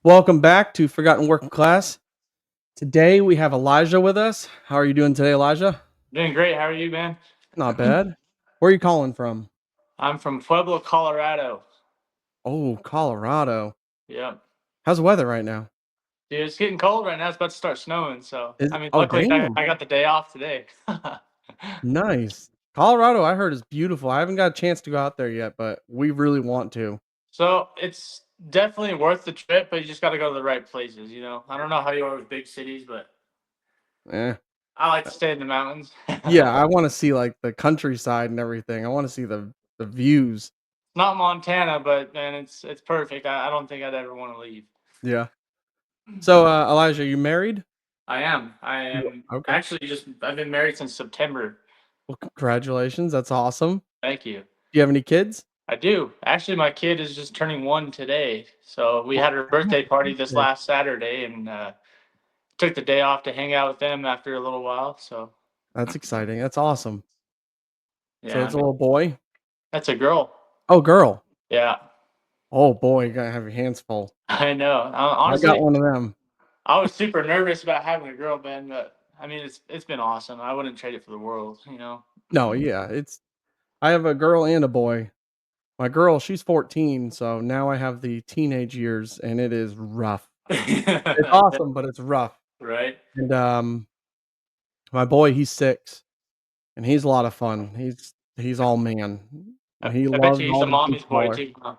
Welcome back to Forgotten Working Class. Today we have Elijah with us. How are you doing today, Elijah? Doing great. How are you, man? Not bad. Where are you calling from? I'm from Pueblo, Colorado. Oh, Colorado. Yep. How's the weather right now? Dude, it's getting cold right now. It's about to start snowing. Oh, Luckily damn. I got the day off today. Nice. Colorado, I heard is beautiful. I haven't got a chance to go out there yet, but we really want to. So it's definitely worth the trip, but you just got to go to the right places. I don't know how you are with big cities, but Eh. I like to stay in the mountains. Yeah, I want to see like the countryside and everything. I want to see the views. Not Montana, but man, it's perfect. I don't think I'd ever want to leave. Yeah. So, Elijah, you married? I am. I Yeah. am Okay. actually just. I've been married since September. Well, congratulations. That's awesome. Thank you. Do you have any kids? I do. Actually, my kid is just turning 1 today. So we Well, had her birthday party this birthday. last Saturday and took the day off to hang out with them after a little while. So That's exciting. That's awesome. So yeah, it's a little boy? that's a girl. Oh, girl. Yeah, Oh, boy, you gotta have your hands full. I know. I got Honestly, one of them. I was super nervous about having a girl, Ben, but I mean, it's been awesome. I wouldn't trade it for the world. No, yeah, it's I have a girl and a boy. My girl, she's 14, so now I have the teenage years, and it is rough. It's awesome, but it's rough. Right? And, my boy, he's 6, and he's a lot of fun. He's all man. He I bet loves you he's all a the beach mommy's boy baller. too. Huh?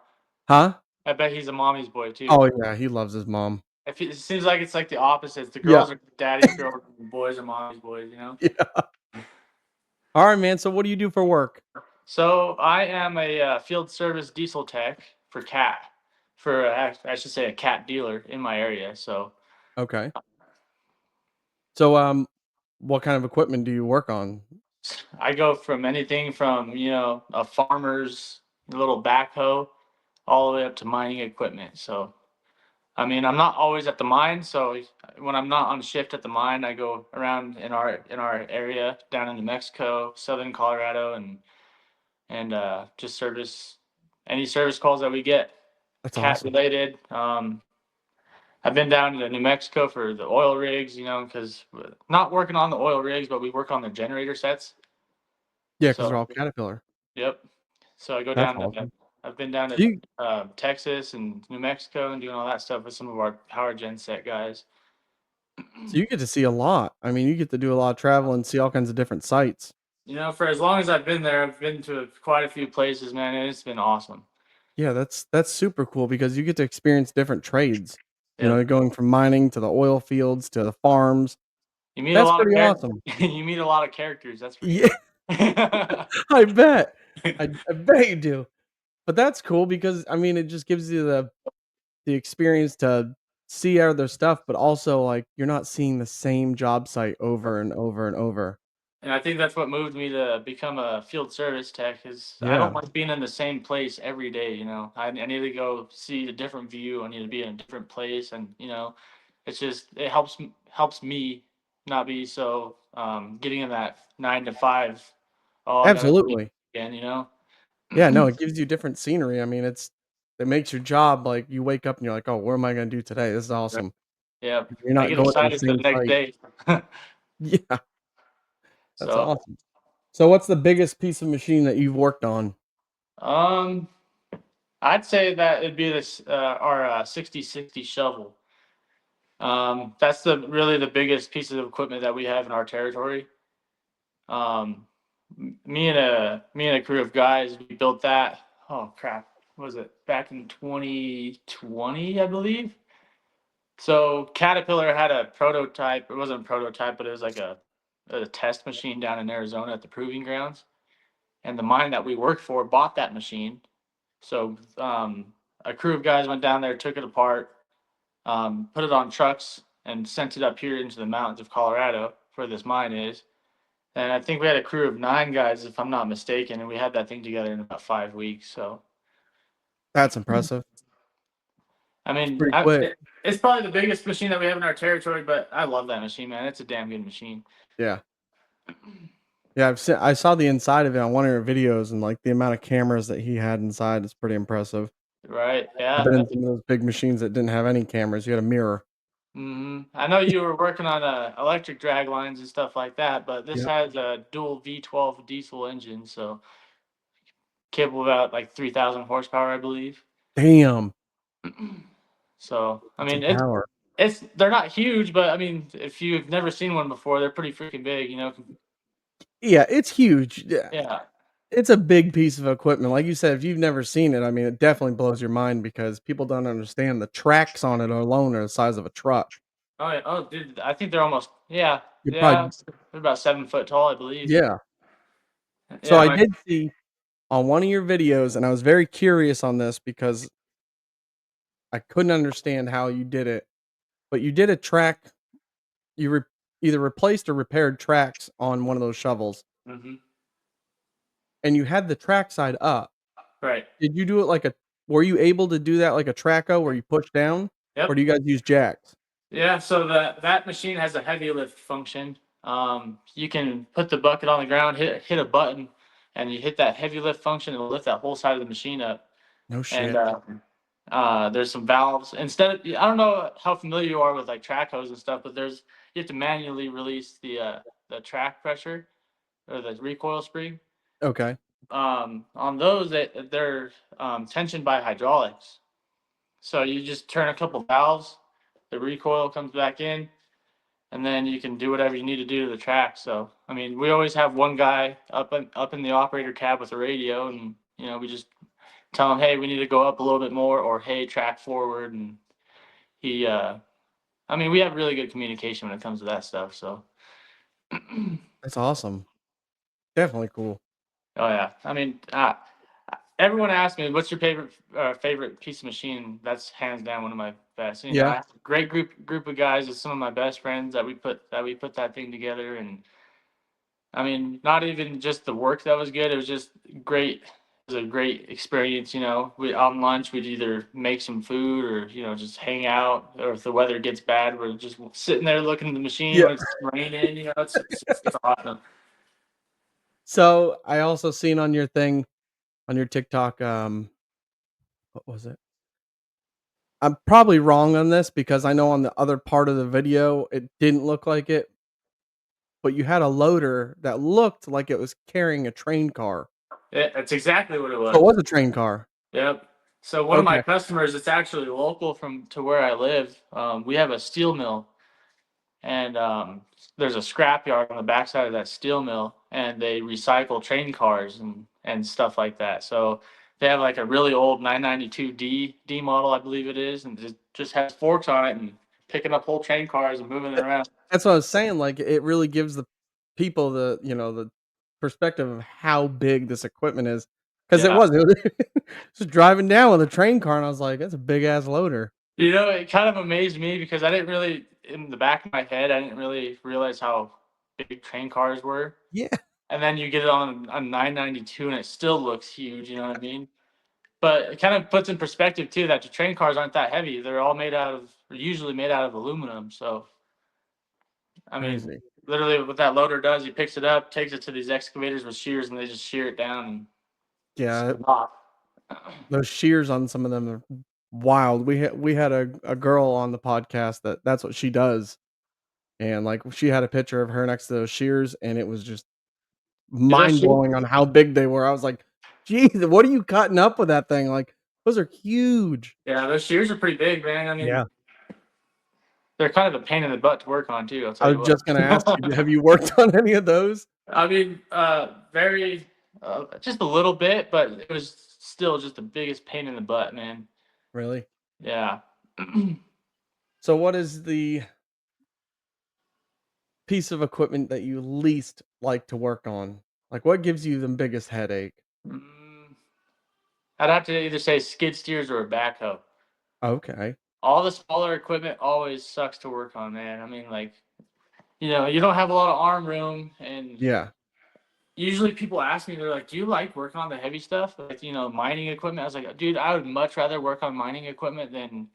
Huh? I bet he's a mommy's boy too. Oh, yeah, he loves his mom. It seems like it's like the opposites. The Yeah. girls are daddy's girls, and the boys are mommy's boys. Yeah. Alright, man, so what do you do for work? So I am a field service diesel tech for Cat, I should say a Cat dealer in my area. So Okay. So, what kind of equipment do you work on? I go from anything from a farmer's little backhoe all the way up to mining equipment. So I mean I'm not always at the mine. So when I'm not on shift at the mine, I go around in our area down in New Mexico, southern Colorado, and just service any service calls that we get, That's cat awesome. related. I've been down to New Mexico for the oil rigs, because not working on the oil rigs, but we work on the generator sets. Yeah, because 'cause So, they're all Caterpillar. yep. So I go That's down to, awesome. I've been down So you to Texas and New Mexico and doing all that stuff with some of our power gen set guys. so you get to see a lot. I mean, you get to do a lot of travel and see all kinds of different sites. For as long as I've been there, I've been to quite a few places, man, and it's been awesome. Yeah, that's super cool because you get to experience different trades, Yep. going from mining to the oil fields to the farms. You meet a That's lot of pretty awesome. you meet a lot of characters, that's for Yeah, sure. I bet. I bet you do. But that's cool because, I mean, it just gives you the experience to see other stuff, but also, like, you're not seeing the same job site over and over and over. And I think that's what moved me to become a field service tech is I don't Yeah, like being in the same place every day. I need to go see a different view. I need to be in a different place, and it's just it helps me not be so getting in that 9 to 5. Oh, I gotta be absolutely. again. Yeah, no, it gives you different scenery. I mean, it makes your job like you wake up and you're like, "Oh, what am I gonna do today? This is Right. awesome." Yeah, You're I not get going to the excited for same the next site. day. Yeah, that's So, awesome. So what's the biggest piece of machine that you've worked on? um, I'd say that it'd be this our 6060 shovel. That's really the biggest piece of equipment that we have in our territory. Um, me and a crew of guys, we built that. Oh crap, what was it back in 2020, I believe? So Caterpillar had a prototype. It wasn't a prototype, but it was like a test machine down in Arizona at the proving grounds. And the mine that we worked for bought that machine. So a crew of guys went down there, took it apart, put it on trucks and sent it up here into the mountains of Colorado where this mine is. And I think we had a crew of 9 guys, if I'm not mistaken, and we had that thing together in about 5 weeks. So, That's impressive. I It's mean, pretty quick. it's probably the biggest machine that we have in our territory, but I love that machine, man. It's a damn good machine. Yeah. Yeah, I saw the inside of it on one of your videos and, like, the amount of cameras that he had inside is pretty impressive. Right. I've Yeah. been in some of those big machines that didn't have any cameras. You had a mirror. I know you were working on electric drag lines and stuff like that, but this Yeah. has a dual V12 diesel engine, so capable of about like 3,000 horsepower, I believe. Damn. So I That's mean, some power. it's they're not huge, but I mean, if you've never seen one before, they're pretty freaking big. Yeah, it's huge. Yeah. Yeah. It's a big piece of equipment. Like you said, if you've never seen it, I mean, it definitely blows your mind because people don't understand the tracks on it alone are the size of a truck. Oh, yeah. Oh, dude, I think they're almost. Yeah. You Yeah. probably They're about 7 foot tall, I believe. yeah. So Yeah. I My. did see on one of your videos, and I was very curious on this because I couldn't understand how you did it, but you did a track you either replaced or repaired tracks on one of those shovels, Hmm. and you had the track side up. Right. Did you do it like a were you able to do that like a Traco where you push down, or Yep. do you guys use jacks? Yeah, so that machine has a heavy lift function. You can put the bucket on the ground, hit a button, and you hit that heavy lift function. It'll lift that whole side of the machine up. No And shit. there's some valves. I don't know how familiar you are with like track hose and stuff, but you have to manually release the track pressure or the recoil spring. Okay. On those, they're tensioned by hydraulics. So you just turn a couple valves, the recoil comes back in, and then you can do whatever you need to do to the track. So, I mean, we always have one guy up in the operator cab with a radio, and we just tell him, hey, we need to go up a little bit more, or hey, track forward, and he. I mean, we have really good communication when it comes to that stuff. So, oh That's awesome. Definitely cool. yeah, I mean, everyone asks me, "What's your favorite piece of machine?" That's hands down one of my best. I Yeah. have a great group of guys. It's some of my best friends that we put that thing together, and I mean, not even just the work that was good. It was just great. It was a great experience. We on lunch we'd either make some food or just hang out. Or if the weather gets bad, we're just sitting there looking at the machine Yeah. when it's raining. It's awesome. So, I also seen on your thing on your TikTok, what was it? I'm probably wrong on this because I know on the other part of the video, it didn't look like it, but you had a loader that looked like it was carrying a train car. Yeah, that's exactly what it So it was. was a train car. Yep. So one of my Okay. customers, it's actually local to where I live. We have a steel mill, and there's a scrap yard on the backside of that steel mill, and they recycle train cars and stuff like that. So they have like a really old 992D model, I believe it is, and it just has forks on it and picking up whole train cars and moving it Th around. that's what I was saying, like, it really gives the people the perspective of how big this equipment is, 'cause Yeah. it was just driving down with a train car, and I was like, "That's a big ass loader." It kind of amazed me because I didn't really, in the back of my head, I didn't really realize how big train cars were. Yeah. And then you get it on a 992 and it still looks huge, you know what I mean? But it kind of puts in perspective too that the train cars aren't that heavy. They're all usually made out of aluminum. So, I mean, Crazy. literally what that loader does, he picks it up, takes it to these excavators with shears, and they just shear it down and Yeah, send it off. those shears on some of them are wild. We had a girl on the podcast that's what she does, and, like, she had a picture of her next to those shears, and it was just Dude, those mind shears, blowing on how big they were. I was like, "Geez, what are you cutting up with that thing?" Like, those are huge. yeah, those shears are pretty big, man. I mean, Yeah. they're kind of a pain in the butt to work on too. I'll tell I you was just gonna ask you, what. have you worked on any of those? I mean, very, just a little bit, but it was still just the biggest pain in the butt, man. Really? Yeah. So what is the piece of equipment that you least like to work on? Like, what gives you the biggest headache? Mm, I'd have to either say skid steers or a backhoe. Okay. All the smaller equipment always sucks to work on, man. I mean, like, you don't have a lot of arm room, and Yeah. usually people ask me, they're like, "Do you like working on the heavy stuff, like mining equipment?" I was like, "Dude, I would much rather work on mining equipment than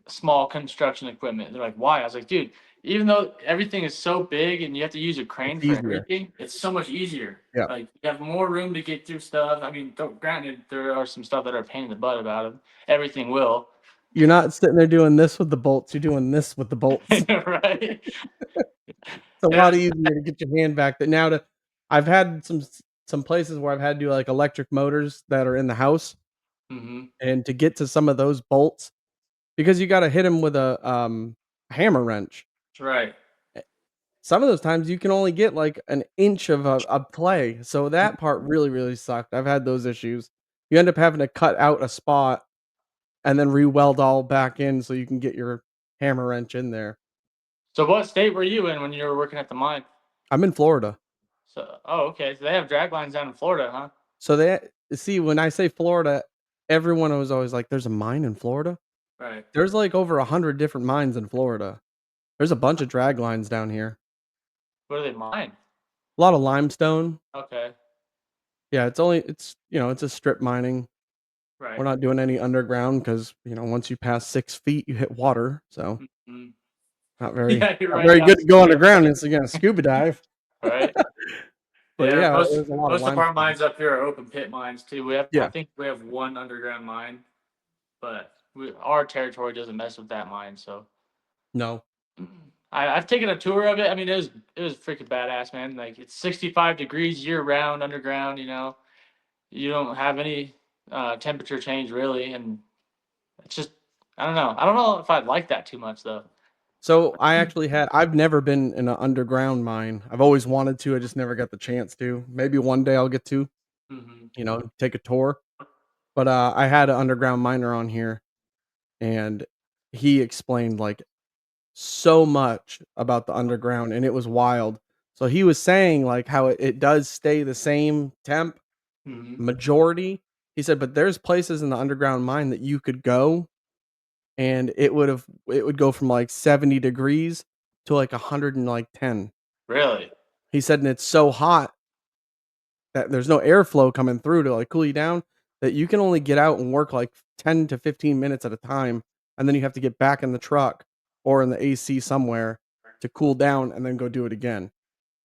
small construction equipment. They're like, why? I was like, dude, even though everything is so big and you have to use a It's crane for easier. everything, it's so much easier. Yeah. Like you have more room to get through stuff. I mean, granted, there are some stuff that are a pain in the butt about it. Everything will, You're not sitting there doing this with the bolts, you're doing this with the bolts. right? It's a lot Yeah. easier to get your hand back that now to I've had some places where I've had to do, like, electric motors that are in the house, Hmm. and to get to some of those bolts because you gotta hit them with a, hammer wrench. Right. Eh, some of those times you can only get, like, an inch of a play, so that part really, really sucked. I've had those issues. You end up having to cut out a spot and then re-weld all back in so you can get your hammer wrench in there. So, what state were you in when you were working at the mine? I'm in Florida. So, oh, okay. So they have drag lines down in Florida, huh? So they see, when I say Florida, everyone was always like, "There's a mine in Florida?" Right. There's, like, over 100 different mines in Florida. There's a bunch of drag lines down here. What do they mine? A lot of limestone. Okay. Yeah, it's a strip mining. We're Right. not doing any underground because once you pass 6 feet, you hit water, so Mhm. not very Yeah, you're not right very down good the to go street. underground unless you're gonna scuba dive. Right. But Yeah, yeah, most there's a lot of most of our limestone. mines up here are open pit mines too. I Yeah. think we have one underground mine, but our territory doesn't mess with that mine. So No. I've taken a tour of it. I mean, it was freaking badass, man. Like it's 65 degrees year round underground. You don't have any temperature change really, and it's just I don't know. I don't know if I'd like that too much though. So, I've never been in an underground mine. I've always wanted to, I just never got the chance to. Maybe one day I'll get to, Hmm. take a tour. But, I had an underground miner on here, and he explained, like, so much about the underground, and it was wild. So, he was saying, like, how it does stay the same temp Hmm. majority. He said, "But there's places in the underground mine that you could go, and it would go from, like, 70 degrees to, like, 110." Really? He said, "And it's so hot that there's no airflow coming through to, like, cool you down, that you can only get out and work, like, 10 to 15 minutes at a time, and then you have to get back in the truck or in the AC somewhere to cool down and then go do it again."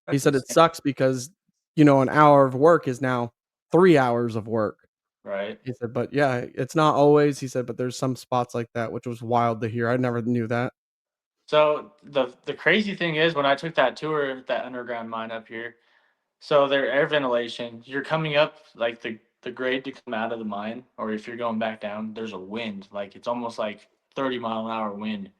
He That's said, "It insane. sucks because, an hour of work is now 3 hours of work." Right. He said, "But, yeah, it's not always." He said, "But there's some spots like that," which was wild to hear. I never knew that. So the crazy thing is when I took that tour, that underground mine up here, so their air ventilation, you're coming up like the grade to come out of the mine, or if you're going back down, there's a wind. Like it's almost like 30-mile-an-hour wind.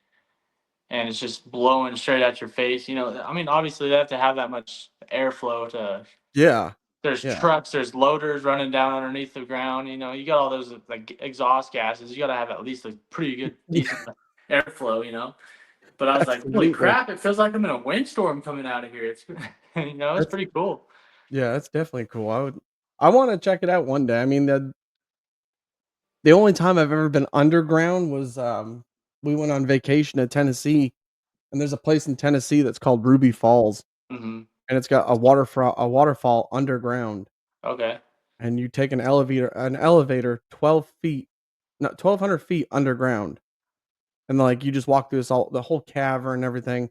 And it's just blowing straight at your face. I mean, obviously they have to have that much airflow to Yeah. there's Yeah. trucks, there's loaders running down underneath the ground. You got all those like exhaust gases. You got to have at least a pretty good, Yeah, decent airflow. But I was like, holy absolutely. crap! It feels like I'm in a windstorm coming out of here. It's it's That's pretty cool. Yeah, that's definitely cool. I wanna check it out one day. I mean, the only time I've ever been underground was, we went on vacation to Tennessee, and there's a place in Tennessee that's called Ruby Falls, Hmm. and it's got a waterfall underground, Okay. and you take an elevator 12 feet, no, 1,200 feet underground, and, like, you just walk through the whole cavern and everything.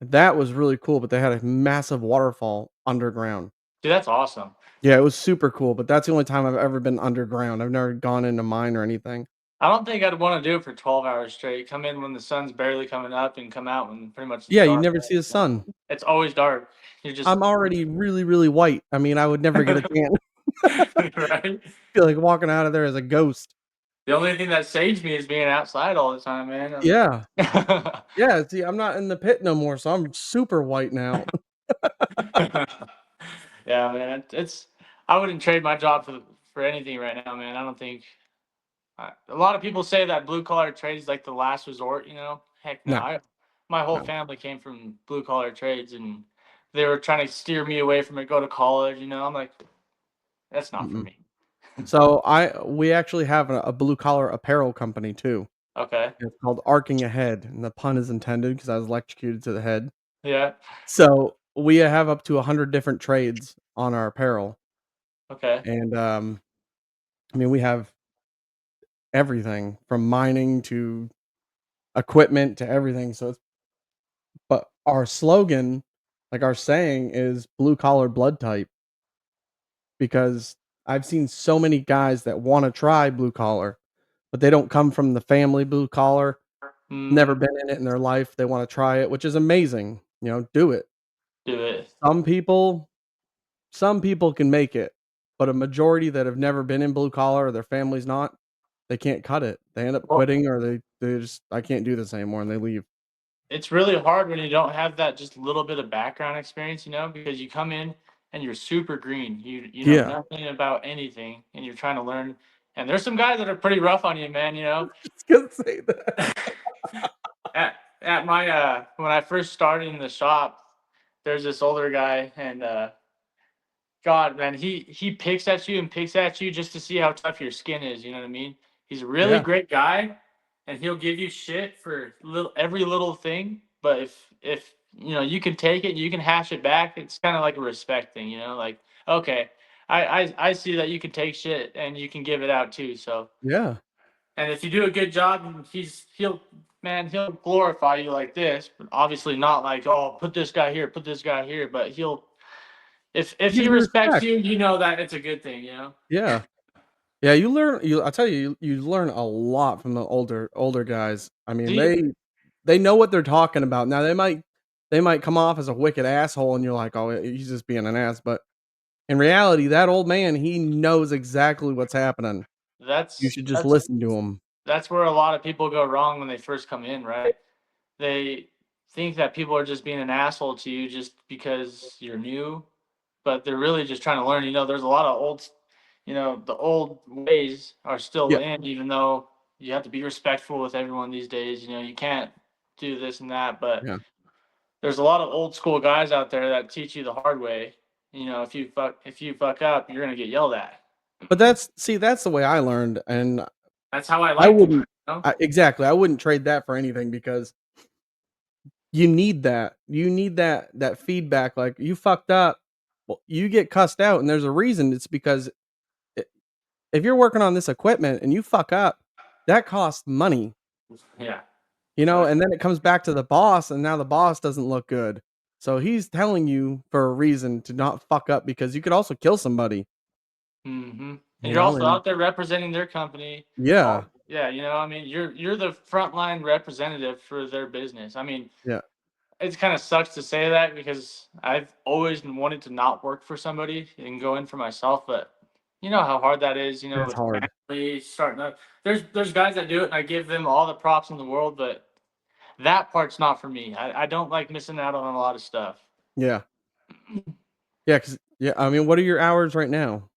That was really cool, but they had a massive waterfall underground. Dude, that's awesome. Yeah, it was super cool, but that's the only time I've ever been underground. I've never gone into mine or anything. I don't think I'd want to do it for 12 hours straight. Come in when the sun's barely coming up and come out when pretty much it's Yeah, you dark. never see the sun. It's always dark. You're just I'm already really, really white. I mean, I would never get a tan. right. Feel like walking out of there as a ghost. The only thing that saves me is being outside all the time, man. Yeah. Yeah, see, I'm not in the pit no more, so I'm super white now. Yeah, man. It's I wouldn't trade my job for anything right now, man. I don't think a lot of people say that blue collar trades like the last resort. Heck no. No, My whole no. family came from blue collar trades, and they were trying to steer me away from it. Go to college. I'm like, that's not for Mm-mm. me. So we actually have a blue collar apparel company too. Okay. It's called Arcing Ahead, and the pun is intended because I was electrocuted to the head. Yeah. So we have up to 100 different trades on our apparel, Okay. and I mean, we have everything from mining to equipment to everything. So it's but our slogan, like our saying, is blue collar blood type because I've seen so many guys that want to try blue collar, but they don't come from the family blue collar, never Mhm. been in it in their life. They want to try it, which is amazing. Do it. Do it. Some people Some people can make it, but a majority that have never been in blue collar or their family's not, they can't cut it. They end up Well, quitting or they just, "I can't do this anymore," and they leave. it's really hard when you don't have that just little bit of background experience, because you come in and you're super green. You know Yeah. nothing about anything, and you're trying to learn. And there's some guys that are pretty rough on you, man. Just gonna say that. At my when I first started in the shop, there's this older guy, and God, man, he picks at you and picks at you just to see how tough your skin is. You know what I mean? He's a really Yeah. great guy, and he'll give you shit for every little thing. But if you can take it, you can hash it back. It's kind of like a respect thing. Like, okay, I see that you can take shit and you can give it out too. So, Yeah. and if you do a good job, he'll glorify you like this, but obviously not like, oh, put this guy here, put this guy here. But he'll if he Gives you respects respect. you, you know that it's a good thing. Yeah. Yeah, I tell you, you learn a lot from the older guys. I mean, See, they know what they're talking about. Now they might come off as a wicked asshole and you're like, "Oh, he's just being an ass," but in reality, that old man, he knows exactly what's happening. You that's should just that's listen to him. that's where a lot of people go wrong when they first come in, right? They think that people are just being an asshole to you just because you're new, but they're really just trying to learn. There's a lot of the old ways are still Yeah, in, even though you have to be respectful with everyone these days. You can't do this and that, but yeah. there's a lot of old school guys out there that teach you the hard way. If you fuck up, you're gonna get yelled at. But that's the way I learned, and That's how I I like to learn. wouldn't exactly, I wouldn't trade that for anything because you need that. You need that feedback, like, "You fucked up." Well, you get cussed out, and there's a reason. It's because I if you're working on this equipment and you fuck up, that costs money, Yeah. and then it comes back to the boss, and now the boss doesn't look good. So he's telling you for a reason to not fuck up because you could also kill somebody, And you're also and out there representing their company. yeah, Yeah, I mean, you're the frontline representative for their business. I mean, yeah, it it kind of sucks to say that because I've always wanted to not work for somebody and go in for myself, but you know how hard that is, it's with hard. family starting up. There's guys that do it and I give them all the props in the world, but that part's not for me. I don't like missing out on a lot of stuff. Yeah. Yeah, I mean, what are your hours right now?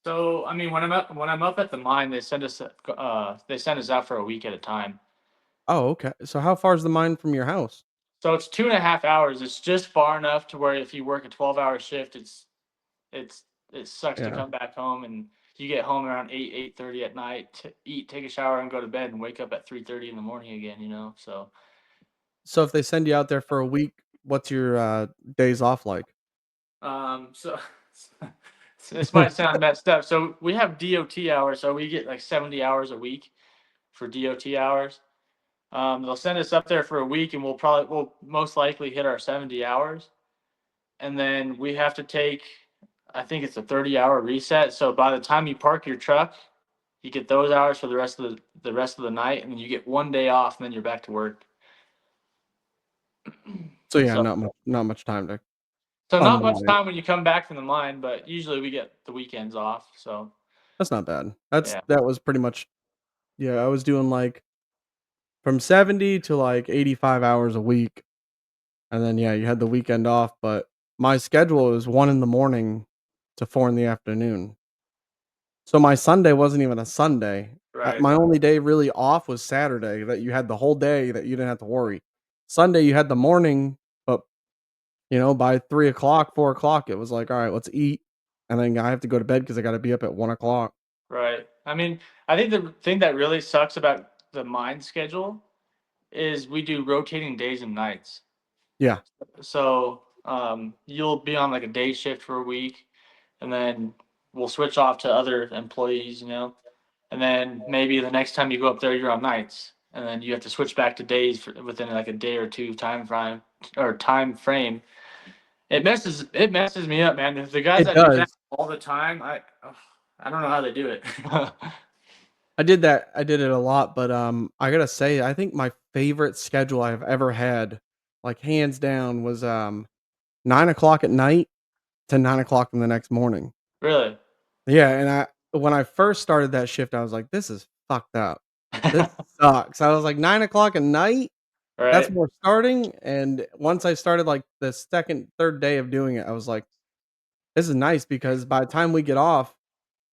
So I mean, when I'm up at the mine, they send us out for a week at a time. Oh, okay. So how far is the mine from your house? So it's 2.5 hours. It's just far enough to where if you work a 12-hour shift, it's it sucks to Yeah. come back home and you get home around 8:30 at night to eat, take a shower, and go to bed and wake up at 3:30 in the morning again. So So if they send you out there for a week, what's your, days off like? so this might sound messed up. So we have DOT hours, so we get like 70 hours a week for DOT hours. They'll send us up there for a week, and we'll most likely hit our 70 hours, and then we have to take, I think it's a 30-hour reset. So by the time you park your truck, you get those hours for the rest of the night, and then you get one day off, and then you're back to work. So, yeah, So not much time to so not much unwind. time when you come back from the mine, but usually we get the weekends off. So That's not bad. That yeah, was pretty much yeah, I was doing, like, from 70 to, like, 85 hours a week, and then, yeah, you had the weekend off, but my schedule is 1 in the morning to 4 in the afternoon. So my Sunday wasn't even a Sunday. right, My only day really off was Saturday that you had the whole day that you didn't have to worry. Sunday, you had the morning, but, by 3 o'clock, 4 o'clock, it was like, "Alright, let's eat," and then I have to go to bed because I gotta be up at 1 o'clock. right. I mean, I think the thing that really sucks about the mine schedule is we do rotating days and nights. Yeah. So you'll be on like a day shift for a week, and then we'll switch off to other employees, and then maybe the next time you go up there, you're on nights, and then you have to switch back to days within like a day or two time frame. It messes me up, man. The guys It that do that does. all the time, I don't know how they do it. I did that. I did it a lot, but, I gotta say, I think my favorite schedule I've ever had, like, hands down was, 9 o'clock at night to 9 o'clock in the next morning. Really? Yeah, and when I first started that shift, I was like, "This is fucked up. This sucks." I was like, 9 o'clock at night? That's Right? where we're starting, and once I started, like, the 2nd, 3rd day of doing it, I was like, "This is nice," because by the time we get off,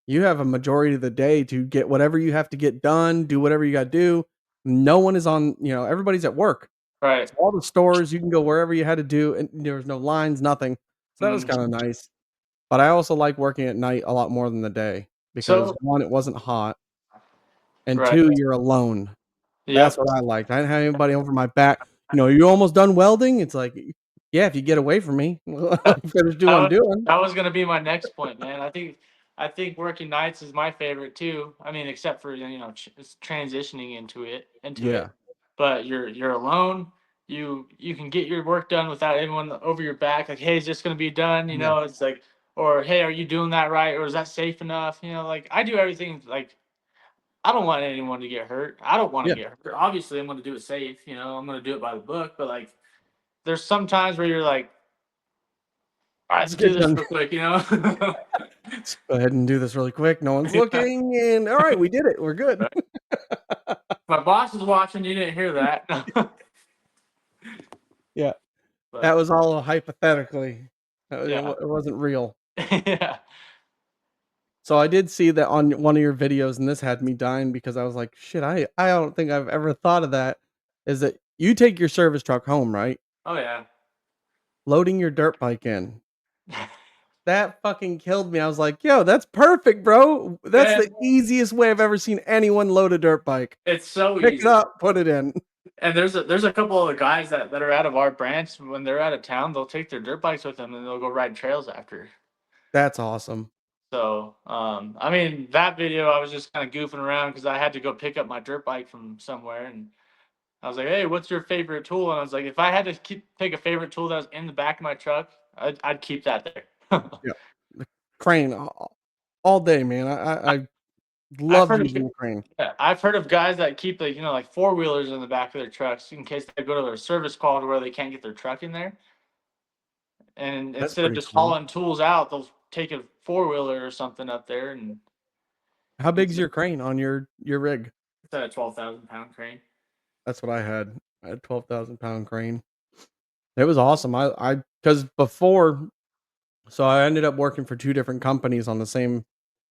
you have a majority of the day to get whatever you have to get done, do whatever you gotta do. No one is on everybody's at work. Right. So all the stores, you can go wherever you had to do, and there was no lines, nothing. So that was kinda Mhm. nice. But I also like working at night a lot more than the day because So 1, it wasn't hot, and right. 2, you're alone. That's Yep. what I liked. I didn't have anybody over my back, "You almost done welding?" It's like, "Yeah, if you get away from me, That finish doing that what I'm was doing." that was gonna be my next point, man. I think working nights is my favorite too. I mean, except for it's transitioning into it. Yeah, But you're alone. You can get your work done without anyone over your back. Like, hey, is this gonna be done? yeah, It's like, or hey, are you doing that right? Or is that safe enough? Like I do everything like I don't want anyone to get hurt. I don't want to yeah. get hurt. Obviously, I'm gonna do it safe. I'm gonna do it by the book. But like, there's some times where you're like, all right, Let's let's do get this done. real quick. Let's go ahead and do this really quick. No one's Yeah. looking, and alright, we did it. We're good. Right. My boss is watching. You didn't hear that. Yeah, that But was all hypothetically. yeah, It wasn't real. yeah. So I did see that on one of your videos, and this had me dying because I was like, "Shit, I don't think I've ever thought of that." Is that you take your service truck home, right? Oh yeah. Loading your dirt bike in. That fucking killed me. I was like, "Yo, that's perfect, bro. That's the Man, easiest way I've ever seen anyone load a dirt bike. it's so Pick it easy. up, put it in." And there's a couple of guys that are out of our branch. When they're out of town, they'll take their dirt bikes with them and they'll go ride trails after. That's awesome. So, I mean, that video I was just kind of goofing around because I had to go pick up my dirt bike from somewhere, and I was like, "Hey, what's your favorite tool?" And I was like, "If I had to pick a favorite tool that was in the back of my truck, I'd keep that there." Yeah. The crane all day, man. I I've loved heard of using the crane. Yeah, I've heard of guys that keep like four wheelers in the back of their trucks in case they go to their service call to where they can't get their truck in there. And That's instead of pretty just cool. hauling tools out, they'll take a four wheeler or something up there, and How it's big's your crane on your rig? a 12,000 pound crane. That's what I had. I had 12,000 pound crane. It was awesome. I because before, so I ended up working for 2 different companies on the same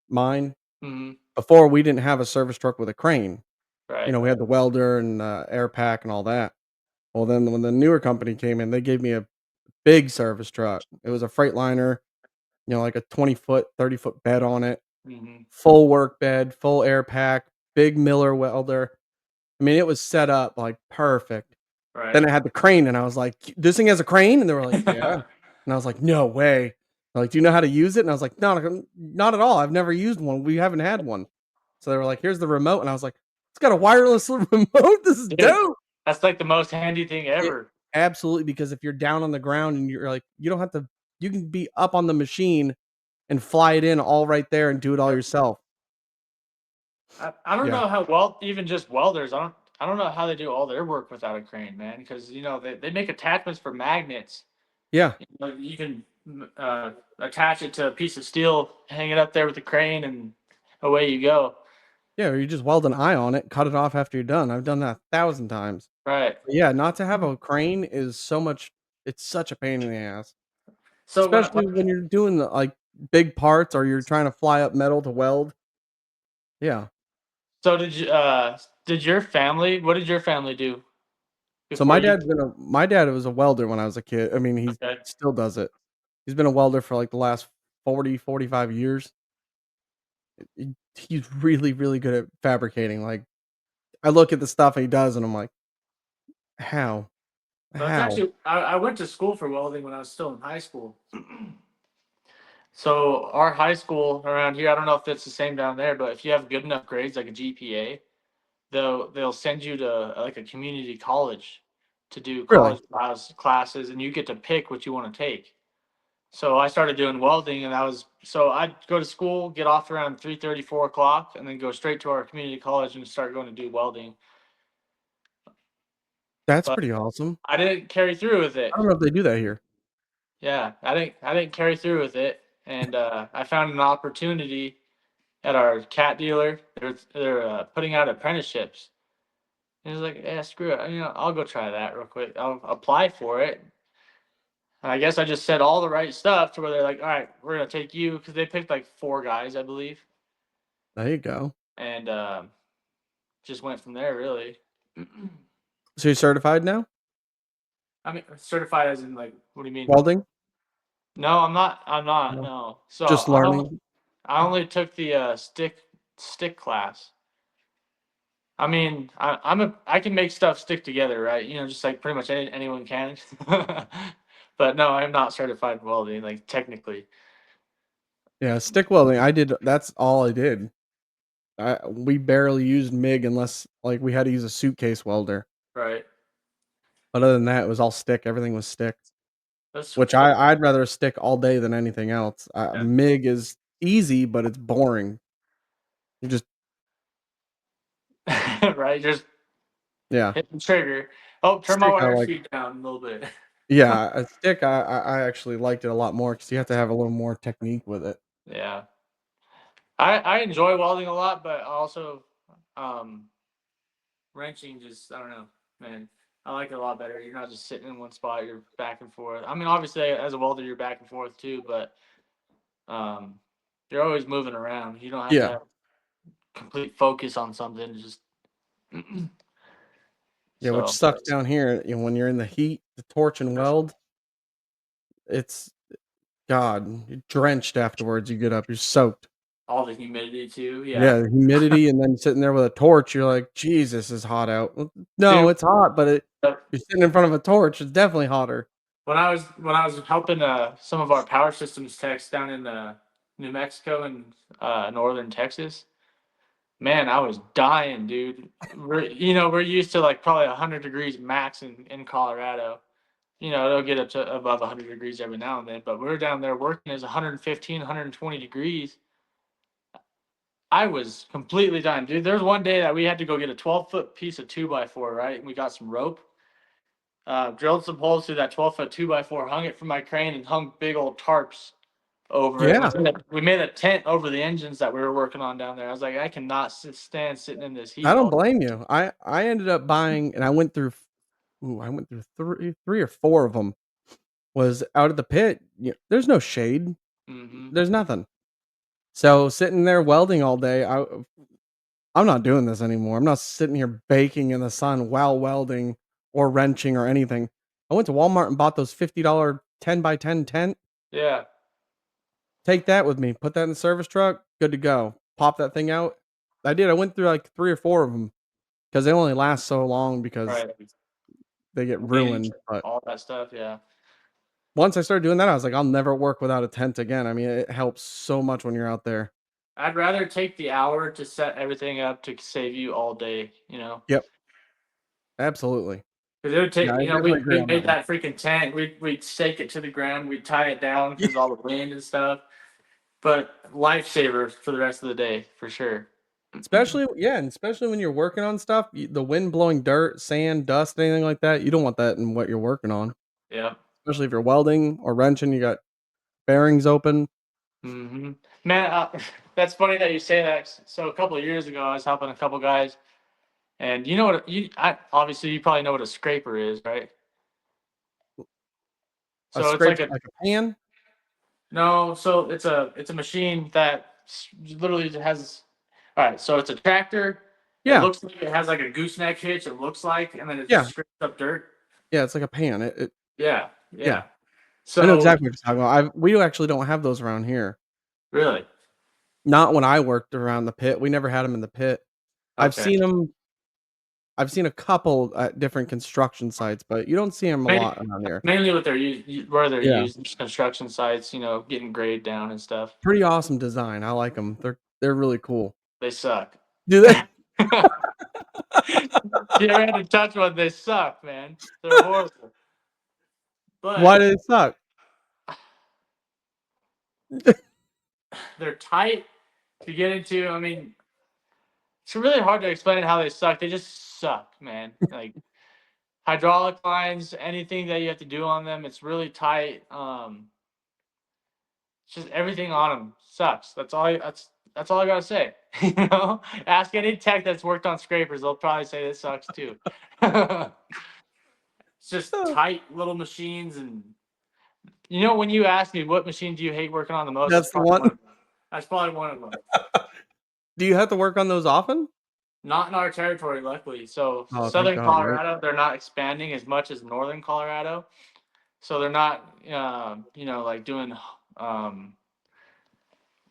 mine. Hmm. Before, we didn't have a service truck with a crane. Right. We had the welder and, air pack and all that. Well, then when the newer company came in, they gave me a big service truck. It was a Freightliner, like a 20-foot, 30-foot bed on it, Hmm. full work bed, full air pack, big Miller welder. I mean, it was set up, like, perfect. Then Right. it had the crane, and I was like, "This thing has a crane?" And they were like, "Yeah." And I was like, "No way." They're like, "Do you know how to use it?" And I was like, "No, not at all. I've never used one. We haven't had one." So they were like, "Here's the remote." And I was like, "It's got a wireless remote. This is Dude, dope." that's like the most handy thing It ever. absolutely, because if you're down on the ground and you're like, you don't have to you can be up on the machine and fly it in all right there and do it all Yep. yourself. I don't Yeah. know how even just welders. I don't know how they do all their work without a crane, man. Because they make attachments for magnets. Yeah. You can attach it to a piece of steel, hang it up there with the crane, and away you go. Yeah, or you just weld an eye on it, cut it off after you're done. I've done that 1,000 times. Right. But yeah, not to have a crane is it's such a pain in the ass, So especially when you're doing the, like, big parts or you're trying to fly up metal to weld. Yeah. so did your family? What did your family do So before you? my dad was a welder when I was a kid. I mean, he Okay. still does it. He's been a welder for, like, the last 40, 45 years. He's really, really good at fabricating. Like, I look at the stuff he does and I'm like, "How? So it's How?" actually I went to school for welding when I was still in high school. So our high school around here, I don't know if it's the same down there, but if you have good enough grades, like a GPA, they'll send you to like a community college to do Really? college classes, and you get to pick what you want to take. So I started doing welding, and I'd go to school, get off around 3:30, 4 o'clock, and then go straight to our community college and start going to do welding. That's But pretty awesome. I didn't carry through with I it. don't know if they do that here. Yeah, I didn't carry through with it, and I found an opportunity at our cat dealer. They're putting out apprenticeships. And I was like, yeah, screw it. I'll go try that real quick. I'll apply for it. And I guess I just said all the right stuff to where they're like, all right, we're gonna take you, because they picked like 4 guys, I believe, There you go. and just went from there. Really. So you're certified now? I mean, certified as in like, what do you mean? Welding? No, I'm not. I'm not. No. No. So Just learning? I only took the stick class. I mean, I can make stuff stick together, right? Just like pretty much anyone can. But no, I'm not certified in welding, like technically. Yeah, stick welding, that's all I did. We barely used MIG unless, like, we had to use a suitcase welder. Right. But other than that, it was all stick, everything was stick, That's which I'd rather stick all day than anything else. yeah. MIG is easy, but it's boring. You just Right. Just yeah. hit the trigger. Oh, turn my Stick I wire like speed down a little bit. yeah, a stick, I actually liked it a lot more because you have to have a little more technique with it. Yeah. I enjoy welding a lot, but also um wrenching, just I don't know, man. I like it a lot better. You're not just sitting in one spot, you're back and forth. I mean, obviously as a welder you're back and forth too, but um you're always moving around. You don't have to Yeah. have complete focus on something, just Yeah, which so sucks down here, when you're in the heat, the torch and weld, it's God, you're drenched afterwards, you get up, you're soaked. all the humidity too. Yeah, Yeah. the humidity and then sitting there with a torch, you're like, "Jesus, it's hot out." Well, no, Dude, it's hot, but you're sitting in front of a torch, it's definitely hotter. when I was helping some of our power systems techs down in New Mexico and northern Texas, man, I was dying, dude. We're used to like probably 100 degrees max in Colorado. It'll get up to above 100 degrees every now and then, but we were down there working as 115, 120 degrees. I was completely dying, dude. There was one day that we had to go get a 12-foot piece of 2x4, right? And we got some rope, drilled some holes through that 12-foot 2x4, hung it from my crane, and hung big old tarps over it. Yeah, We made a tent over the engines that we were working on down there. I was like, I cannot stand sitting in this I heat don't all day. blame you. I ended up buying and I went through 3 or 4 of them. Was out of the pit, there's no shade, Hmm. there's nothing. So, sitting there welding all day, I'm not doing this anymore. I'm not sitting here baking in the sun while welding or wrenching or anything. I went to Walmart and bought those $50 10 by 10 tent. Yeah, Take that with me, put that in the service truck, good to go. Pop that thing out. I did. I went through like 3 or 4 of them because they only last so long because right. they get Wind, ruined. But all that stuff. Yeah. once I started doing that, I was like, I'll never work without a tent again. I mean, it helps so much when you're out there. I'd rather take the hour to set everything up to save you all day, Yep, absolutely. because it would Yeah, take, I definitely agree we on that made one. that freaking tent, we'd stake it to the ground, we'd tie it down because all the wind and stuff. But lifesaver for the rest of the day, for sure. Especially yeah, and especially when you're working on stuff, the wind blowing dirt, sand, dust, anything like that, you don't want that in what you're working on. Yeah. Especially if you're welding or wrenching, you got bearings open. Hmm. Man, that's funny that you say that. So a couple of years ago, I was helping a couple guys, and you know what? Obviously you probably know what a scraper is, right? A So it's scrape like a like a pan? no. So it's a machine that literally has. All right, so it's a tractor. It Yeah, looks like it has like a gooseneck hitch. It looks like, and then it yeah, just scrapes up dirt. yeah, it's like a pan. It Yeah, yeah. yeah. I know So exactly what you're talking about. We actually don't have those around here. really, Not when I worked around the pit. We never had them in the pit. I've okay. seen them. I've seen a couple at different construction sites, but you don't see them a Mainly, lot around here. mainly what they're used, where they're Yeah, used, just construction sites. Getting grade down and stuff. pretty awesome design. I like them. They're really cool. They suck. Do they? You ever had to touch one? They suck, man. They're horrible. Why But do they suck? they're tight to get into. I mean, it's really hard to explain how they suck. They just suck, man. Like hydraulic lines, anything that you have to do on them, it's really tight. It's just everything on them sucks. That's all I gotta say. Ask any tech that's worked on scrapers; they'll probably say this sucks too. It's just tight little machines, and when you ask me what machine do you hate working on the most, That's the one. That's probably one of them. Do you have to work on those often? Not in our territory, luckily. So Oh, thank Southern God, right? Colorado, they're not expanding as much as Northern Colorado. So they're not, like doing um,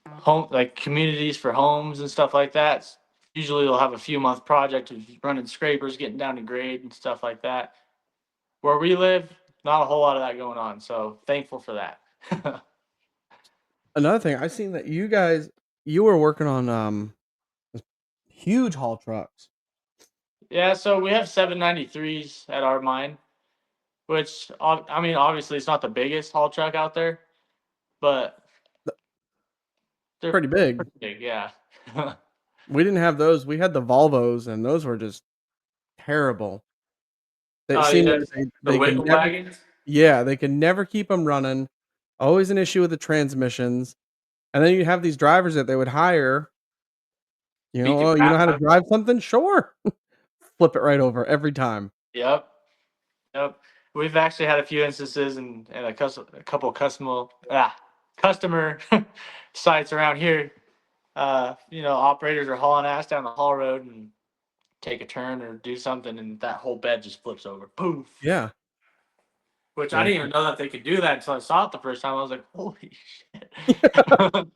home like communities for homes and stuff like that. Usually they'll have a few month project of running scrapers, getting down to grade and stuff like that. Where we live, not a whole lot of that going on. So thankful for that. Another thing, I seen that you were working on huge haul trucks. Yeah, so we have 793s at our mine, which I mean, obviously it's not the biggest haul truck out there, but they're Pretty big. pretty big. Yeah. We didn't have those. We had the Volvos, and those were just terrible. They Oh, seemed yeah, like the they could wiggle never. wagons. Yeah, they could never keep them running. Always an issue with the transmissions. And then you have these drivers that they would hire. Beat the Oh, you know crap how to out of drive something? Sure. Flip it right over every time. Yep. Yep. We've actually had a few instances and a couple of customer sites around here. Operators are hauling ass down the haul road and take a turn or do something, and that whole bed just flips over. Poof. Yeah. Which I Yeah. didn't even know that they could do that until I saw it the first time. I was like, holy shit.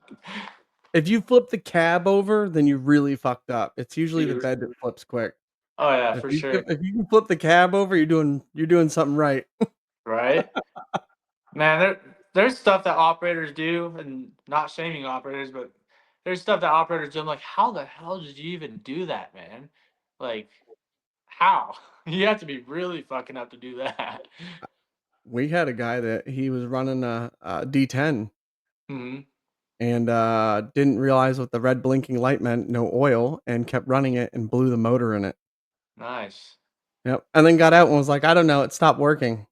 If you flip the cab over, then you really fucked up. It's usually the Dude. bed that flips quick. Oh yeah, If for you sure. if you can flip the cab over, you're doing something right. Right? Man, there's stuff that operators do, and not shaming operators, but there's stuff that operators do. I'm like, how the hell did you even do that, man? Like, how? You have to be really fucking up to do that. We had a guy that he was running a D10 Hmm. and didn't realize what the red blinking light meant, no oil, and kept running it and blew the motor in it. Nice. Yep. And then got out and was like, I don't know, it stopped working.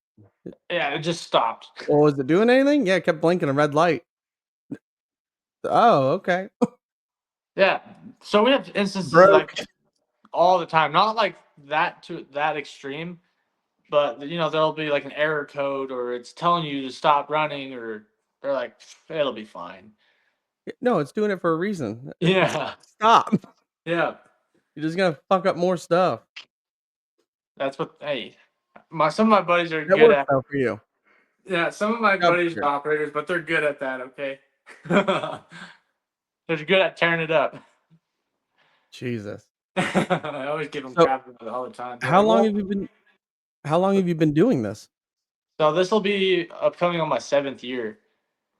Yeah, it just stopped. Well, was it doing anything? Yeah, it kept blinking a red light. Oh, okay. Yeah. So we have instances Broke. like all the time. Not like that to that extreme, but there'll be like an error code or it's telling you to stop running or they're like, it'll be fine. No, it's doing it for a reason. Yeah. Stop. Yeah. You're just gonna fuck up more stuff. That's what hey. Some of my buddies are That good works at out for you. yeah, some of my That's buddies are good. operators, but they're good at that, okay? They're good at tearing it up. Jesus. I always give them So, crap about it all the time. They're how like, long well, have you been how long have you been doing this? so this will be upcoming on my 7th year.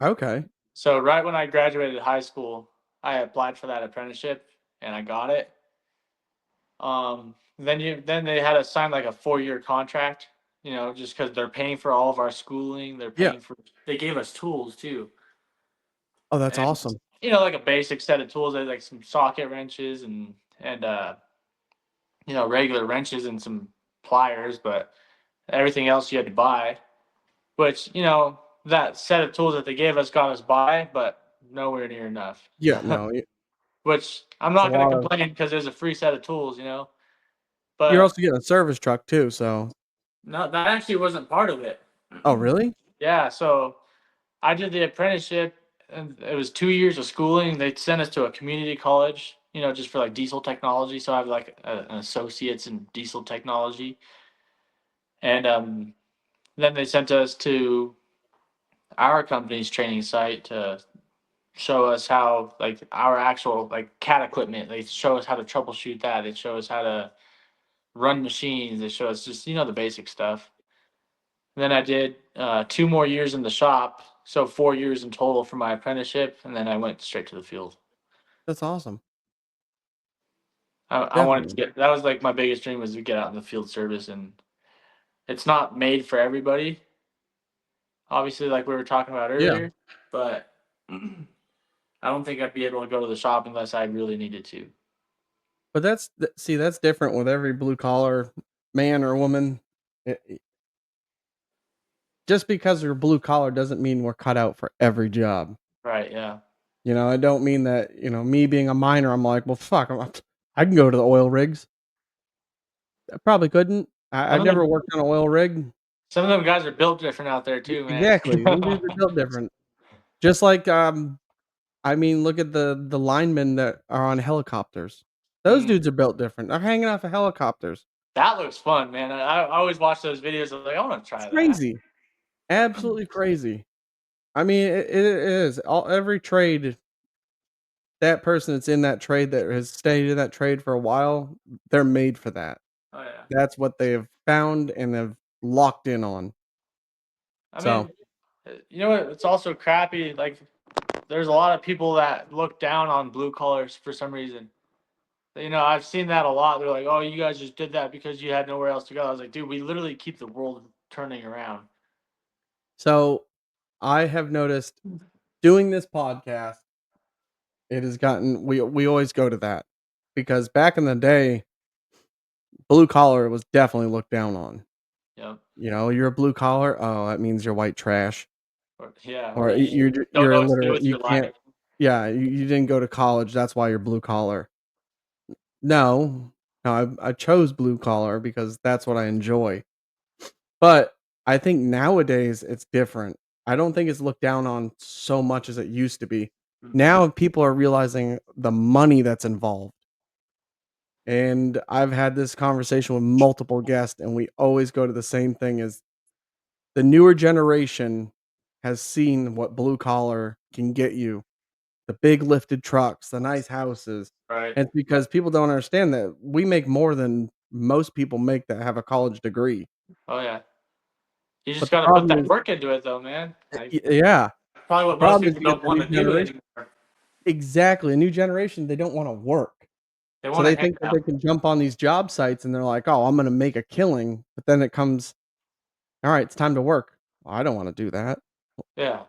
Okay. So right when I graduated high school, I applied for that apprenticeship and I got it. Then they had us sign like a 4-year contract, just because they're paying for all of our schooling. Yeah. They gave us tools too. Oh, that's And awesome. like a basic set of tools, like some socket wrenches and regular wrenches and some pliers, but everything else you had to buy. Which that set of tools that they gave us got us by, but nowhere near enough. Yeah, no, Which I'm it's a not going to lot of complain because there's a free set of tools. you're But also getting a service truck too, so no, that actually wasn't part of it. Oh, really? Yeah, so I did the apprenticeship, and it was 2 years of schooling. They sent us to a community college, just for like diesel technology. So I have like an associate's in diesel technology, and then they sent us to our company's training site to show us how like our actual like CAT equipment. They show us how to troubleshoot that. They show us how to run machines. They show us just the basic stuff. Then I did 2 more years in the shop, so 4 years in total for my apprenticeship, and then I went straight to the field. That's awesome. I wanted to Definitely. get that was like my biggest dream was to get out in the field service, and it's not made for everybody. Obviously, like we were talking about Yeah. earlier, but I don't think I'd be able to go to the shop unless I really needed to. But see, that's different with every blue collar man or woman. Just because we're blue collar doesn't mean we're cut out for every job. Right? Yeah. You know, I don't mean that, me being a miner, I'm like, well, fuck, I can go to the oil rigs. I probably couldn't. I've Some of never them, worked on an oil rig. some of them guys are built different out there too, man. Exactly. Them dudes are built different. Just like, I mean, look at the linemen that are on helicopters. Those Mm, dudes are built different. They're hanging off of helicopters. that looks fun, man. I always watch those videos. I'm like, I want to try that. Crazy. Absolutely crazy. I mean, it is. Every trade, that person that's in that trade that has stayed in that trade for a while, they're made for that. Oh yeah. That's what they have found and have locked in on. I So, mean, you know what? It's also crappy. Like, there's a lot of people that look down on blue collars for some reason. You know, I've seen that a lot. They're like, "Oh, you guys just did that because you had nowhere else to go." I was like, "Dude, we literally keep the world turning around." so I have noticed doing this podcast, it has gotten we always go to that because back in the day, blue collar was definitely looked down on. Yep. You're a blue collar, oh, that means you're white trash, Or yeah, or or you don't you're know what to do illiterate. with You your can't. life. Yeah, you didn't go to college. That's why you're blue collar. No, no, I chose blue collar because that's what I enjoy. But I think nowadays it's different. I don't think it's looked down on so much as it used to be. Mhm. Now people are realizing the money that's involved. And I've had this conversation with multiple guests, and we always go to the same thing is the newer generation has seen what blue collar can get you. The big lifted trucks, the nice houses. Right. And it's because people don't understand that we make more than most people make that have a college degree. Oh yeah. You But just the got to put problem that is work into it, though, man. Like yeah. probably The what most problem is people you get don't the want new to do generation. anymore. Exactly, a new generation, they don't wanna work. They So want to they hang think that out. they can jump on these job sites and they're like, "Oh, I'm gonna make a killing," but then it comes, "Alright, it's time to work." "Well, I don't wanna do that." Yeah.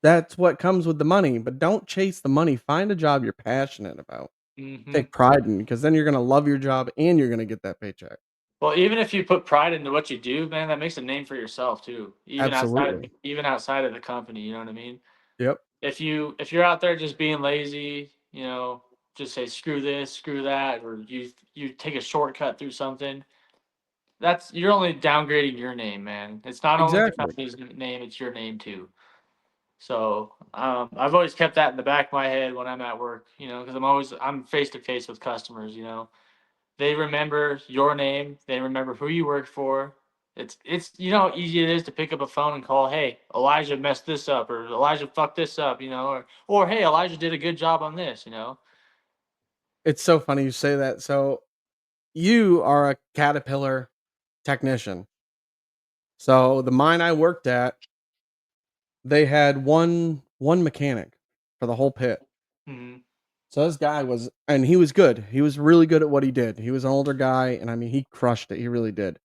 That's what comes with the money, but don't chase the money, find a job you're passionate about. Hmm. Take pride in, because then you're gonna love your job and you're gonna get that paycheck. Well, even if you put pride into what you do, man, that makes a name for yourself too. Absolutely. Even outside of the company, you know what I mean? Yep. If you're out there just being lazy, you know, just say screw this, screw that, or you take a shortcut through something, that's you're only downgrading your name, man. It's not only the Exactly. company's name, it's your name too. So I've always kept that in the back of my head when I'm at work, you know, because I'm face to face with customers, you know. They remember your name, they remember who you work for. It's you know how easy it is to pick up a phone and call, hey, Elijah messed this up, or Elijah fucked this up, you know, or hey, Elijah did a good job on this, you know. It's so funny you say that. So, you are a Caterpillar technician. So, the mine I worked at, they had one mechanic for the whole pit. Hmm. So this guy and he was good. He was really good at what he did. He was an older guy, and I mean, he crushed it. He really did.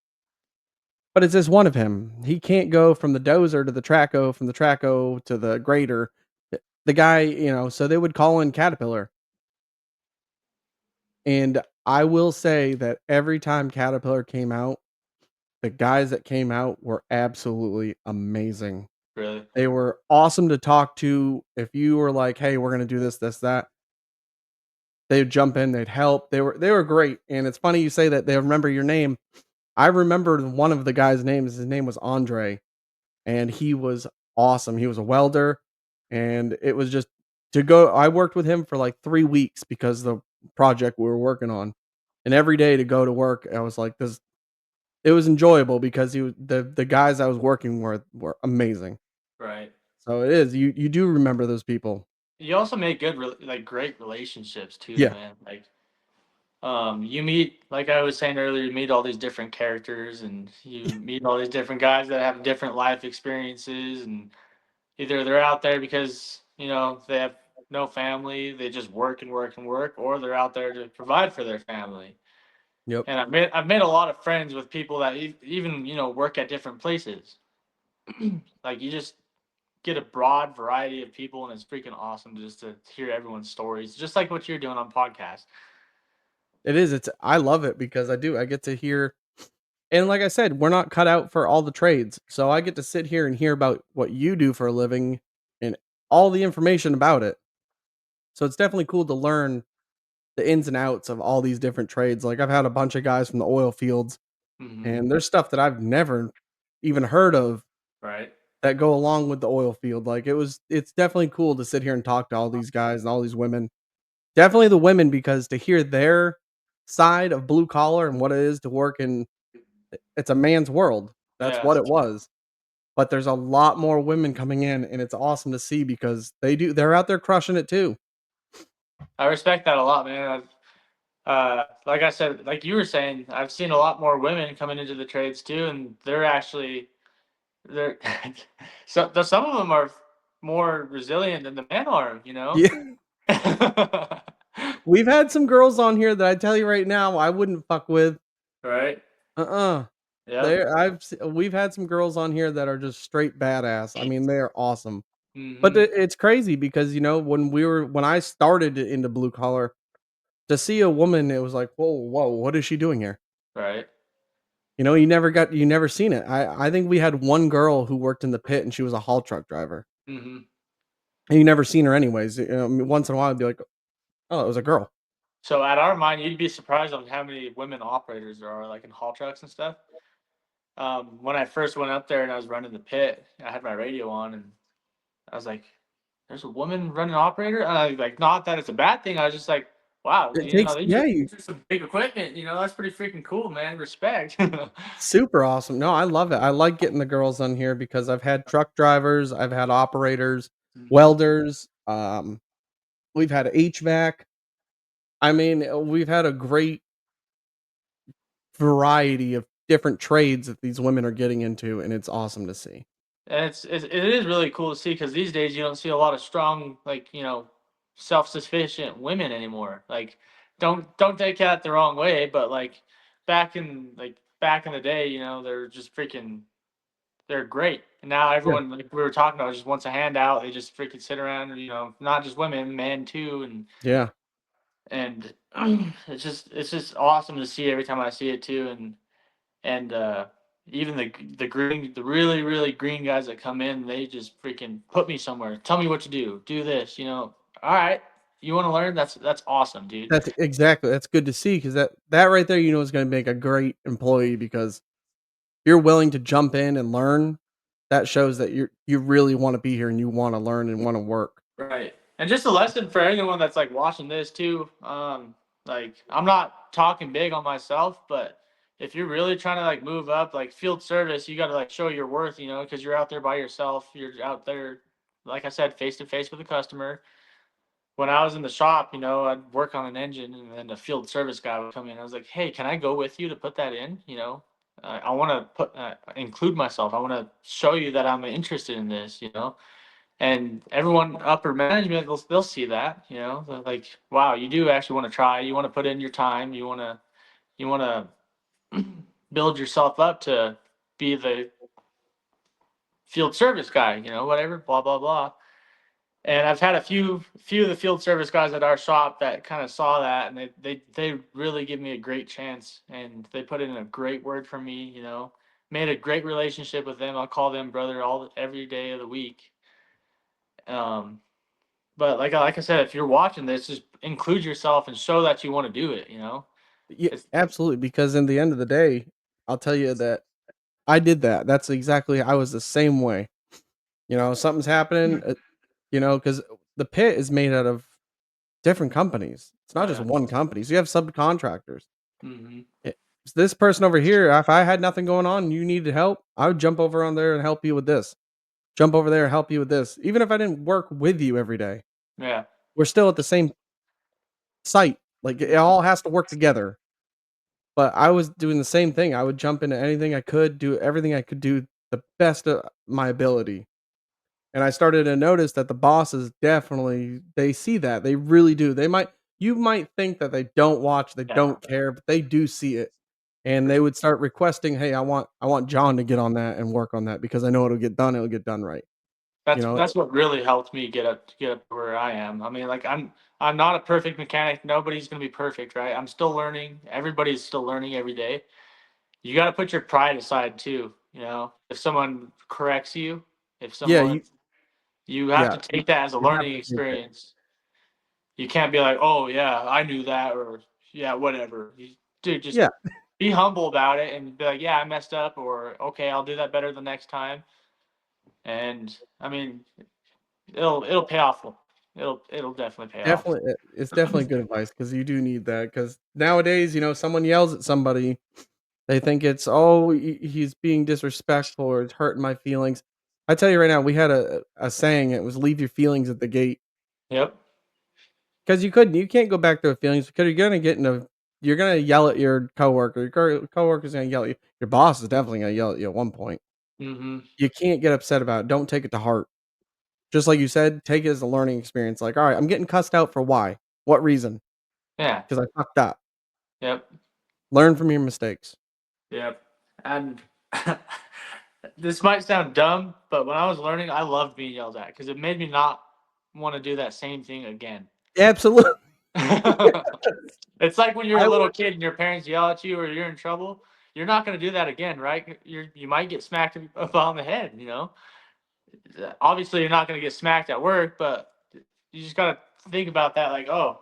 But it's just one of him. He can't go from the dozer to the traco, from the traco to the grader. The guy, so they would call in Caterpillar. And I will say that every time Caterpillar came out, the guys that came out were absolutely amazing. Really. They were awesome to talk to. If you were like, "Hey, we're gonna do this, this, that," they'd jump in, they'd help. They were great. And it's funny you say that they remember your name. I remembered one of the guys' names. His name was Andre, and he was awesome. He was a welder, and it was just to go. I worked with him for like 3 weeks because the project we were working on, and every day to go to work, I was like, "This." It was enjoyable because the guys I was working with were amazing. Right. So it is you do remember those people. You also make like great relationships too, Yeah, man. Like you meet, like I was saying earlier, you meet all these different characters, and you meet all these different guys that have different life experiences, and either they're out there because you know they have no family. They just work and work and work, or they're out there to provide for their family. Yep. And I've made a lot of friends with people that even work at different places. Like you just get a broad variety of people, and it's freaking awesome just to hear everyone's stories, just like what you're doing on podcast. It is. It's I love it because I get to hear, and like I said, we're not cut out for all the trades. So I get to sit here and hear about what you do for a living and all the information about it. So it's definitely cool to learn the ins and outs of all these different trades. Like I've had a bunch of guys from the oil fields, Hmm. and there's stuff that I've never even heard of Right. that go along with the oil field. It's definitely cool to sit here and talk to all these guys and all these women. Definitely the women, because to hear their side of blue collar and what it is to work in, it's a man's world. That's Yeah. what it was. But there's a lot more women coming in, and it's awesome to see because they're out there crushing it too. I respect that a lot, man. Like I said, like you were saying, I've seen a lot more women coming into the trades too, and they're some of them are more resilient than the men are. Yeah. We've had some girls on here that I tell you right now I wouldn't fuck with. Right. Uh-uh. Yep. We've had some girls on here that are just straight badass. I mean, they are awesome. But Hmm. it's crazy because, when I started into blue collar, to see a woman, it was like, "Whoa, whoa, what is she doing here?" Right. You never seen it. I think we had one girl who worked in the pit, and she was a haul truck driver, Hmm. and you never seen her anyways. I mean, once in a while, I'd be like, "Oh, it was a girl." So at our mine, you'd be surprised on how many women operators there are, like in haul trucks and stuff. When I first went up there and I was running the pit, I had my radio on, and I was like, "There's a woman running operator." And like, not that it's a bad thing. I was just like, "Wow, It takes these yeah, are, you these are some big equipment. That's pretty freaking cool, man. Respect." super awesome. No, I love it. I like getting the girls on here because I've had truck drivers, I've had operators, Mhm. welders, we've had HVAC. I mean, we've had a great variety of different trades that these women are getting into, and it's awesome to see. And it is really cool to see because these days you don't see a lot of strong, like, self sufficient women anymore. Like, don't take that the wrong way, but like back in the day, they're just freaking they're great. And now Yeah. everyone, like we were talking about, just wants a handout. They just freaking sit around, not just women, men too, Yeah. and it's just awesome to see every time I see it too, and even the really really green guys that come in, they just freaking put me somewhere. Tell me what to do. Do this. All right. You want to learn? That's awesome, dude. That's good to see because that right there, is gonna make a great employee because you're willing to jump in and learn. That shows that you really wanna be here and you wanna learn and wanna work. Right. And just a lesson for anyone that's like watching this too. Like I'm not talking big on myself, but if you're really trying to like move up, like field service, you got to like show your worth, because you're out there by yourself. You're out there, like I said, face to face with the customer. When I was in the shop, I'd work on an engine, and then the field service guy would come in. I was like, "Hey, can I go with you to put that in?" I want to include myself. I want to show you that I'm interested in this. And everyone upper management, they'll see that. They're like, "Wow, you do actually want to try. You want to put in your time. You want to build yourself up to be the field service guy. Whatever, blah blah blah." And I've had a few of the field service guys at our shop that kind of saw that, and they really give me a great chance, and they put in a great word for me. Made a great relationship with them. I'll call them brother every day of the week. Um, but like I said, if you're watching this, just include yourself and show that you want to do it. Yeah, It's absolutely, because in the end of the day, I'll tell you that I did that. That's exactly I was the same way. Something's happening, because the pit is made out of different companies. It's oh not just yeah. one company. So you have subcontractors. Hmm. Eh, this person over here, if I had nothing going on and you needed help, I would jump over on there and help you with this. Jump over there and help you with this. Even if I didn't work with you every day, Yeah. we're still at the same site. Like it all has to work together. But I was doing the same thing. I would jump into anything I could, do everything I could do the best of my ability. And I started to notice that the bosses definitely they see that. They really do. You might think that they don't watch, they Yeah. don't care, but they do see it. And they would start requesting, "Hey, I want John to get on that and work on that because I know it'll get done right." You know? That's what really helped me get up to where I am. I mean, like I'm not a perfect mechanic. Nobody's gonna be perfect, right? I'm still learning. Everybody's still learning every day. You got to put your pride aside too. You know, if someone corrects you, if Yeah, someone you have yeah, to take that as a you have learning to take it. experience. You can't be like, oh yeah, I knew that, or yeah, whatever. Dude, just Yeah, be humble about it and be like, yeah, I messed up, or okay, I'll do that better the next time. And I mean, it'll pay off. It'll definitely pay off. definitely, it's definitely good advice because you do need that. Because nowadays, someone yells at somebody, they think it's, "Oh, he's being disrespectful or it's hurting my feelings." I tell you right now, we had a saying, it was, "Leave your feelings at the gate." Yep. 'Cause you can't go back to the feelings because you're gonna yell at your coworker, coworker's gonna yell at you, your boss is definitely gonna yell at you at one point. Hmm. You can't get upset about it, don't take it to heart. Just like you said, take it as a learning experience, like, "Alright, I'm getting cussed out for why? What reason? Yeah. Because I fucked up." Yep. Learn from your mistakes. Yep. And this might sound dumb, but when I was learning, I loved being yelled at because it made me not want to do that same thing again. Absolutely. It's like when you're a I little would kid and your parents yell at you or you're in trouble, you're not going to do that again, right? You might get smacked upon the head, you know? Obviously, you're not going to get smacked at work, but you just got to think about that like, oh,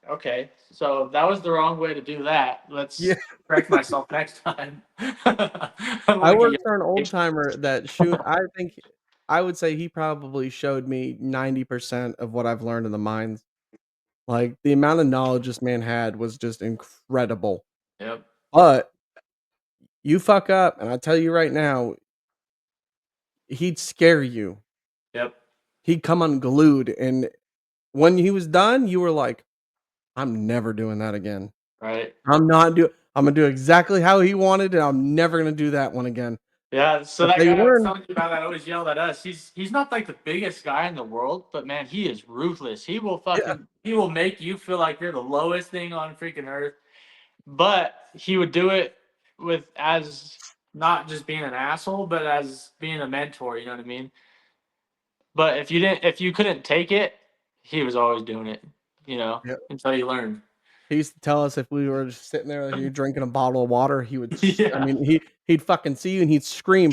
okay, so that was the wrong way to do that. yeah. Let's correct myself next time. I don't I want to get worked for an old timer that I think I would say he probably showed me 90% of what I've learned in the mines. Like, the amount of knowledge this man had was just incredible. Yep. But you fuck up, and I tell you right now, he'd scare you. Yep. He'd come unglued, and when he was done, you were like, "I'm never doing that again. Right. I'm gonna do exactly how he wanted, and I'm never gonna do that one again." Yeah, so But that they guy I was learn. telling you about that always yelled at us. He's not like the biggest guy in the world, but man, he is ruthless. Yeah, He will make you feel like you're the lowest thing on freaking earth. But he would do it with as not just being an asshole, but as being a mentor, you know what I mean? But if you couldn't take it, he was always doing it, you know, yeah. until you learn. He used to tell us if we were just sitting there, like, you drinking a bottle of water, I Yeah. mean, he'd fucking see you and he'd scream,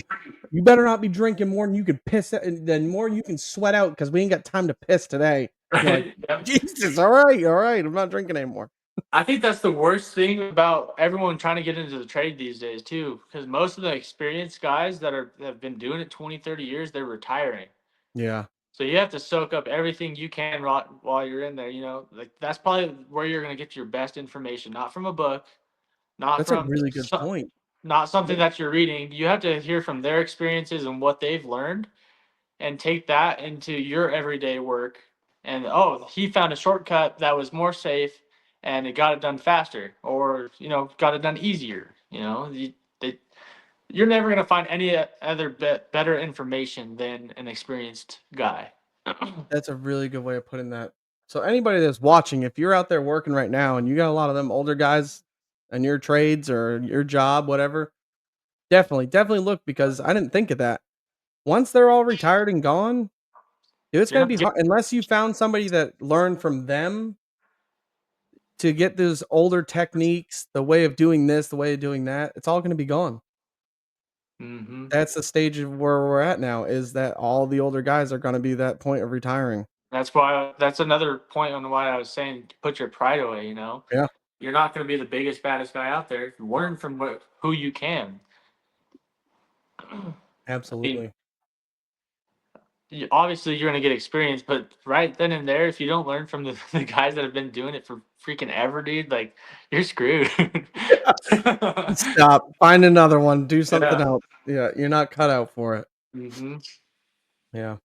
"You better not be drinking more than you can piss out and then more you can sweat out because we ain't got time to piss today." You're like, Right. Yep. "Jesus, all right, I'm not drinking anymore." I think that's the worst thing about everyone trying to get into the trade these days too, because most of the experienced guys that have been doing it 20, 30 years, they're retiring. Yeah, So you have to soak up everything you can while you're in there, you know? Like that's probably where you're going to get your best information, not from a book, not that's a from really good point. not something Yeah, that you're reading. You have to hear from their experiences and what they've learned and take that into your everyday work. And oh, he found a shortcut that was more safe and it got it done faster, or you know, got it done easier. You know, they, you're never gonna find any other better information than an experienced guy. that's a really good way of putting that. So anybody that's watching, if you're out there working right now and you got a lot of them older guys in your trades or your job, whatever, definitely look because I didn't think of that. Once they're all retired and gone, dude, it's You're gonna not be get, hard unless you found somebody that learned from them to get those older techniques, the way of doing this, the way of doing that, it's all gonna be gone. hmm. That's the stage of where we're at now, is that all the older guys are gonna be that point of retiring. That's another point on why I was saying put your pride away. You know, Yeah, you're not gonna be the biggest baddest guy out there. Learn from who you can. I mean, absolutely. obviously you're gonna get experience, but right then and there, if you don't learn from the guys that have been doing it for freaking ever, dude, like you're screwed. Stop, find another one, do something Yeah. else. Yeah, you're not cut out for it. Hmm. Yeah.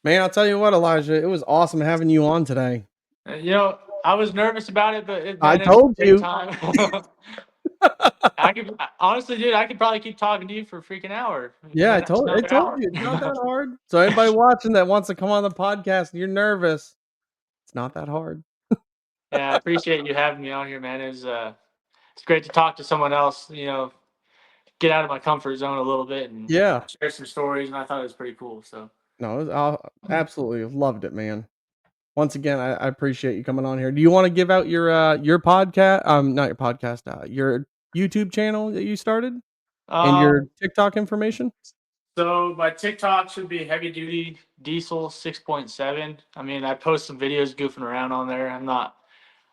Man, I'll tell you what, Elijah, it was awesome having you on today. You know, I was nervous about it, but I man, it was told a great you. time. I could honestly, dude, I could probably keep talking to you for a freaking hour. Yeah, I told Another hour. you, it's not that hard. So anybody watching that wants to come on the podcast and you're nervous, it's not that hard. Yeah, I appreciate you having me on here, man. It's great to talk to someone else. Get out of my comfort zone a little bit and Yeah. share some stories. And I thought it was pretty cool. So No, absolutely loved it, man. Once again, I appreciate you coming on here. Do you wanna give out your podcast not your podcast, your YouTube channel that you started and your um, TikTok information? so my TikTok should be Heavy Duty Diesel 6.7. I mean, I post some videos goofing around on there. I'm not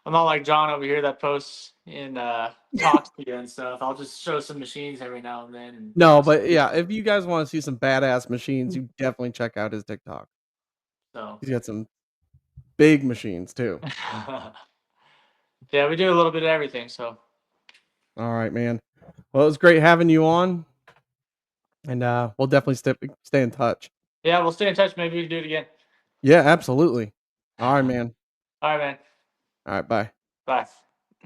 like John over here that posts and talks to you and stuff. I'll just show some machines every now and then. And No, but yeah, if you guys wanna see some badass machines, you definitely check out his TikTok. so, He's got some big machines too. yeah, we do a little bit of everything. So, Alright, man. Well, it was great having you on, and, we'll definitely stay in touch. yeah, we'll stay in touch. Maybe we can do it again. Yeah, absolutely. Alright, man. All right, man. Alright, bye. Bye.